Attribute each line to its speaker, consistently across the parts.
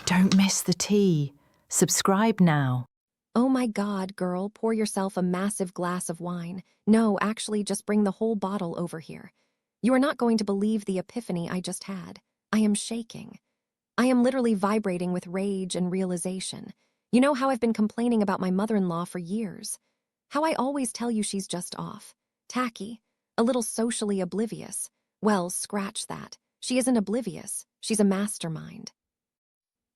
Speaker 1: Don't miss the tea. Subscribe now.
Speaker 2: Oh my God, girl, pour yourself a massive glass of wine. No, actually, just bring the whole bottle over here. You are not going to believe the epiphany I just had. I am shaking. I am literally vibrating with rage and realization. You know how I've been complaining about my mother-in-law for years? How I always tell you she's just off. Tacky. A little socially oblivious. Well, scratch that. She isn't oblivious. She's a mastermind.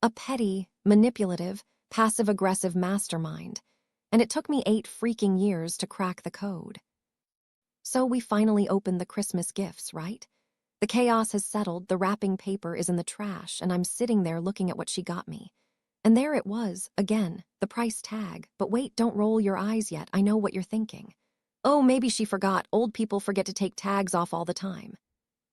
Speaker 2: A petty, manipulative, passive-aggressive mastermind. And it took me 8 freaking years to crack the code. So we finally opened the Christmas gifts, right? The chaos has settled, the wrapping paper is in the trash, and I'm sitting there looking at what she got me. And there it was, again, the price tag. But wait, don't roll your eyes yet, I know what you're thinking. Oh, maybe she forgot. Old people forget to take tags off all the time.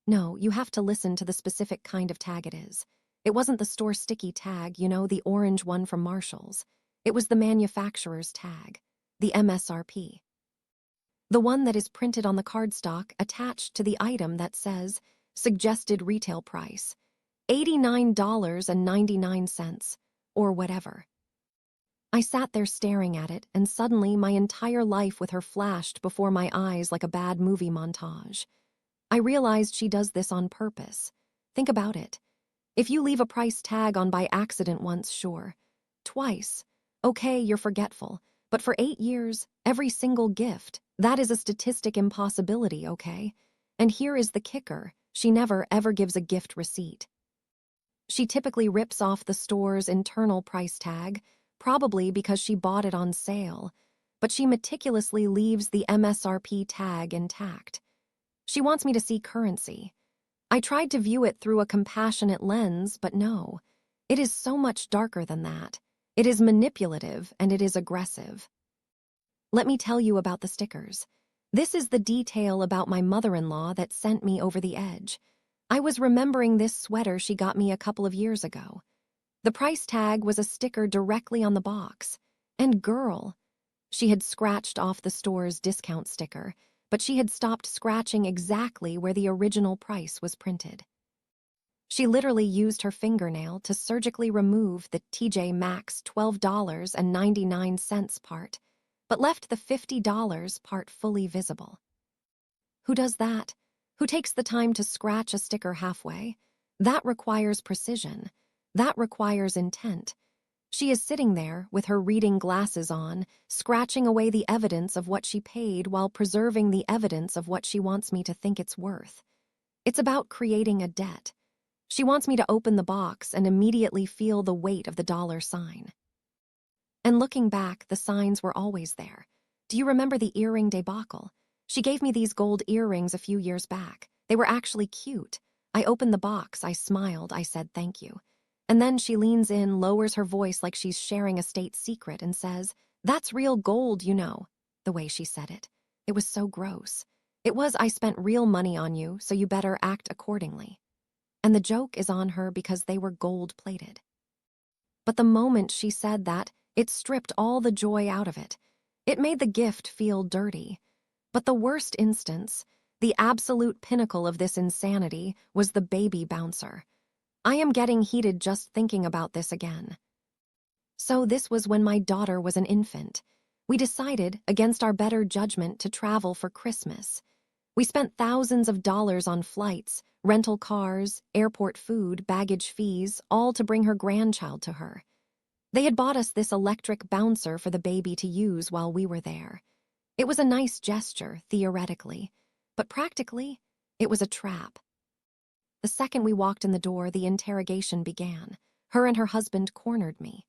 Speaker 2: No, you have to listen to the specific kind of tag it is. It wasn't the store sticky tag, you know, the orange one from Marshall's. It was the manufacturer's tag, the MSRP. The one that is printed on the cardstock attached to the item that says, suggested retail price, $89.99, or whatever. I sat there staring at it, and suddenly my entire life with her flashed before my eyes like a bad movie montage. I realized she does this on purpose. Think about it. If you leave a price tag on by accident once, sure. Twice. Okay, you're forgetful. But for 8 years, every single gift, that is a statistic impossibility, okay? And here is the kicker. She never, ever gives a gift receipt. She typically rips off the store's internal price tag, probably because she bought it on sale, but she meticulously leaves the MSRP tag intact. She wants me to see currency. I tried to view it through a compassionate lens, but no. It is so much darker than that. It is manipulative and it is aggressive. Let me tell you about the stickers. This is the detail about my mother-in-law that sent me over the edge. I was remembering this sweater she got me a couple of years ago. The price tag was a sticker directly on the box. And girl, she had scratched off the store's discount sticker, but she had stopped scratching exactly where the original price was printed. She literally used her fingernail to surgically remove the TJ Maxx $12.99 part, but left the $50 part fully visible. Who does that? Who takes the time to scratch a sticker halfway? That requires precision. That requires intent. She is sitting there with her reading glasses on, scratching away the evidence of what she paid while preserving the evidence of what she wants me to think it's worth. It's about creating a debt. She wants me to open the box and immediately feel the weight of the dollar sign. And looking back, the signs were always there. Do you remember the earring debacle? She gave me these gold earrings a few years back. They were actually cute. I opened the box, I smiled, I said thank you. And then she leans in, lowers her voice like she's sharing a state secret and says, "That's real gold, you know." The way she said it. It was so gross. It was, "I spent real money on you, so you better act accordingly." And the joke is on her because they were gold-plated. But the moment she said that, it stripped all the joy out of it. It made the gift feel dirty. But the worst instance, the absolute pinnacle of this insanity, was the baby bouncer. I am getting heated just thinking about this again. So this was when my daughter was an infant. We decided, against our better judgment, to travel for Christmas. We spent thousands of dollars on flights, rental cars, airport food, baggage fees, all to bring her grandchild to her. They had bought us this electric bouncer for the baby to use while we were there. It was a nice gesture, theoretically, but practically, it was a trap. The second we walked in the door, the interrogation began. Her and her husband cornered me.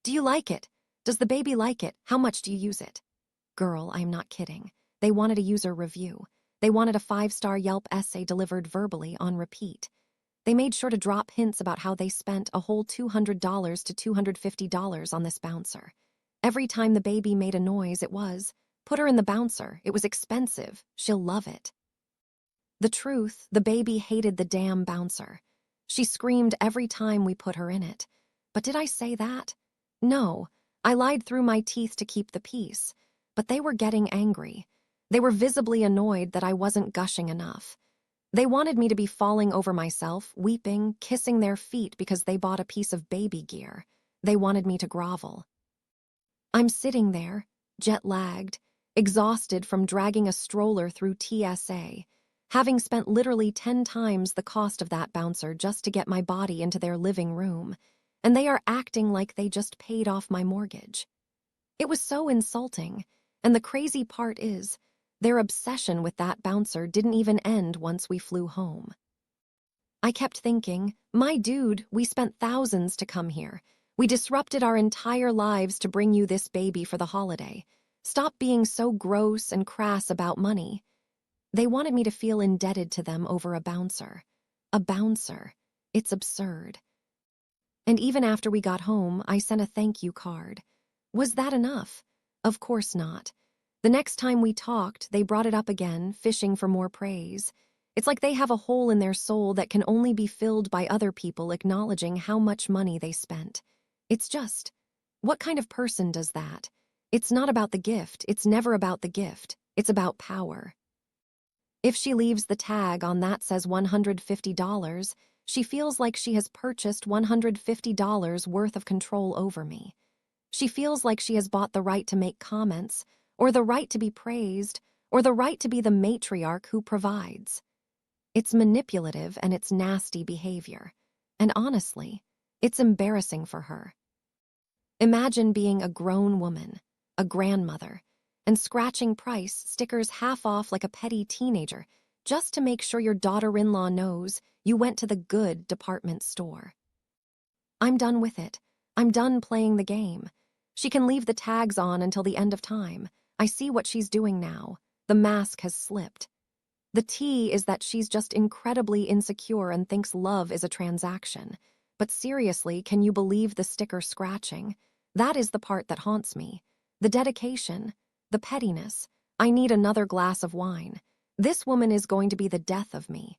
Speaker 2: "Do you like it? Does the baby like it? How much do you use it?" Girl, I'm not kidding. They wanted a user review. They wanted a 5-star Yelp essay delivered verbally on repeat. They made sure to drop hints about how they spent a whole $200 to $250 on this bouncer. Every time the baby made a noise, it was, "Put her in the bouncer. It was expensive. She'll love it." The truth, the baby hated the damn bouncer. She screamed every time we put her in it. But did I say that? No, I lied through my teeth to keep the peace. But they were getting angry. They were visibly annoyed that I wasn't gushing enough. They wanted me to be falling over myself, weeping, kissing their feet because they bought a piece of baby gear. They wanted me to grovel. I'm sitting there, jet-lagged, exhausted from dragging a stroller through TSA, having spent literally 10 times the cost of that bouncer just to get my body into their living room, and they are acting like they just paid off my mortgage. It was so insulting, and the crazy part is, their obsession with that bouncer didn't even end once we flew home. I kept thinking, my dude, we spent thousands to come here. We disrupted our entire lives to bring you this baby for the holiday. Stop being so gross and crass about money. They wanted me to feel indebted to them over a bouncer. A bouncer. It's absurd. And even after we got home, I sent a thank you card. Was that enough? Of course not. The next time we talked, they brought it up again, fishing for more praise. It's like they have a hole in their soul that can only be filled by other people acknowledging how much money they spent. It's just, what kind of person does that? It's not about the gift. It's never about the gift. It's about power. If she leaves the tag on that says $150, she feels like she has purchased $150 worth of control over me. She feels like she has bought the right to make comments, or the right to be praised, or the right to be the matriarch who provides. It's manipulative and it's nasty behavior. And honestly, it's embarrassing for her. Imagine being a grown woman, a grandmother, and scratching price stickers half off like a petty teenager just to make sure your daughter-in-law knows you went to the good department store. I'm done with it. I'm done playing the game. She can leave the tags on until the end of time. I see what she's doing now. The mask has slipped. The tea is that she's just incredibly insecure and thinks love is a transaction. But seriously, can you believe the sticker scratching? That is the part that haunts me. The dedication, the pettiness. I need another glass of wine. This woman is going to be the death of me.